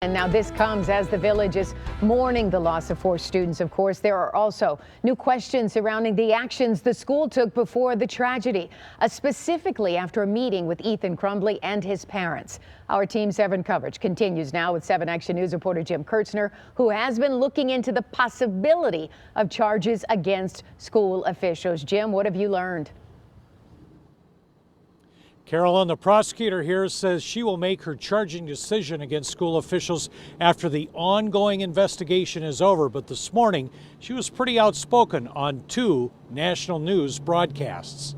And now this comes as the village is mourning the loss of 4 students. Of course, there are also new questions surrounding the actions the school took before the tragedy, specifically after a meeting with Ethan Crumbley and his parents. Our Team 7 coverage continues now with 7 Action News reporter Jim Kurtzner, who has been looking into the possibility of charges against school officials. Jim, what have you learned? Carolyn, the prosecutor here says she will make her charging decision against school officials after the ongoing investigation is over. But this morning, she was pretty outspoken on 2 national news broadcasts.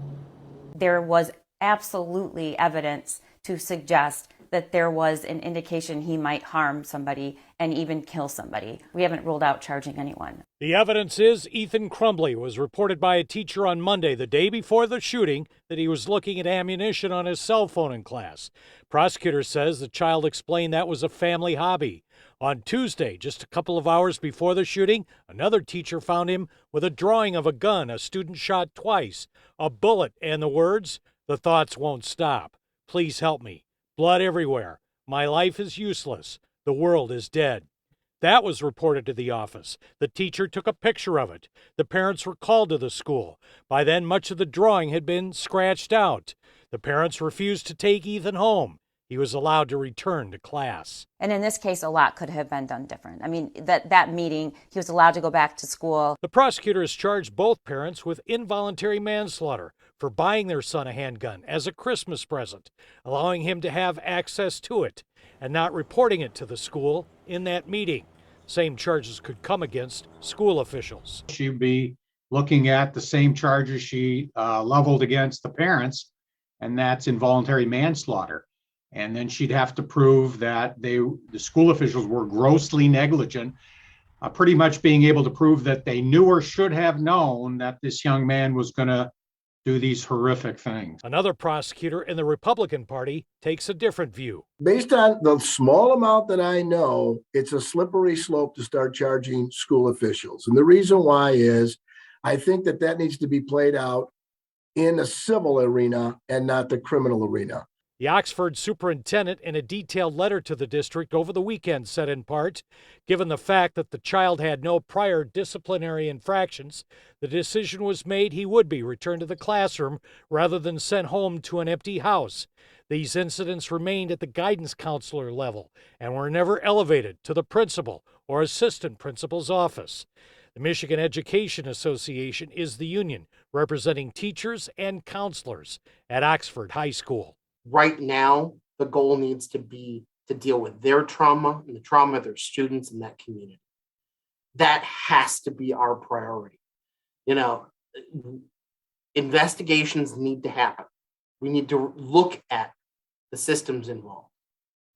There was absolutely evidence to suggest that there was an indication he might harm somebody and even kill somebody. We haven't ruled out charging anyone. The evidence is Ethan Crumbley was reported by a teacher on Monday, the day before the shooting, that he was looking at ammunition on his cell phone in class. Prosecutor says the child explained that was a family hobby. On Tuesday, just a couple of hours before the shooting, another teacher found him with a drawing of a gun a student shot twice, a bullet, and the words, "The thoughts won't stop. Please help me. Blood everywhere. My life is useless. The world is dead." That was reported to the office. The teacher took a picture of it. The parents were called to the school. By then, much of the drawing had been scratched out. The parents refused to take Ethan home. He was allowed to return to class. And in this case, a lot could have been done different. I mean, that meeting, he was allowed to go back to school. The prosecutor has charged both parents with involuntary manslaughter for buying their son a handgun as a Christmas present, allowing him to have access to it, and not reporting it to the school in that meeting. Same charges could come against school officials. She'd be looking at the same charges she leveled against the parents, and that's involuntary manslaughter. And then she'd have to prove that the school officials were grossly negligent, pretty much being able to prove that they knew or should have known that this young man was going to do these horrific things. Another prosecutor in the Republican Party takes a different view. Based on the small amount that I know, it's a slippery slope to start charging school officials. And the reason why is I think that needs to be played out in a civil arena and not the criminal arena. The Oxford superintendent, in a detailed letter to the district over the weekend, said in part, given the fact that the child had no prior disciplinary infractions, the decision was made he would be returned to the classroom rather than sent home to an empty house. These incidents remained at the guidance counselor level and were never elevated to the principal or assistant principal's office. The Michigan Education Association is the union representing teachers and counselors at Oxford High School. Right now, the goal needs to be to deal with their trauma and the trauma of their students in that community. That has to be our priority. You know, investigations need to happen. We need to look at the systems involved.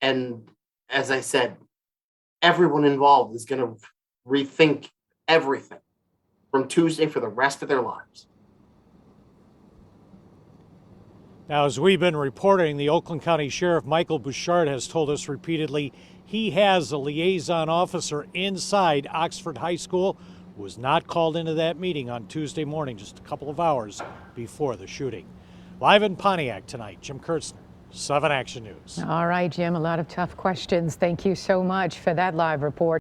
And as I said, everyone involved is going to rethink everything from Tuesday for the rest of their lives. Now, as we've been reporting, the Oakland County Sheriff Michael Bouchard has told us repeatedly he has a liaison officer inside Oxford High School who was not called into that meeting on Tuesday morning, just a couple of hours before the shooting. Live in Pontiac tonight, Jim Kurtzner, 7 Action News. All right, Jim, a lot of tough questions. Thank you so much for that live report.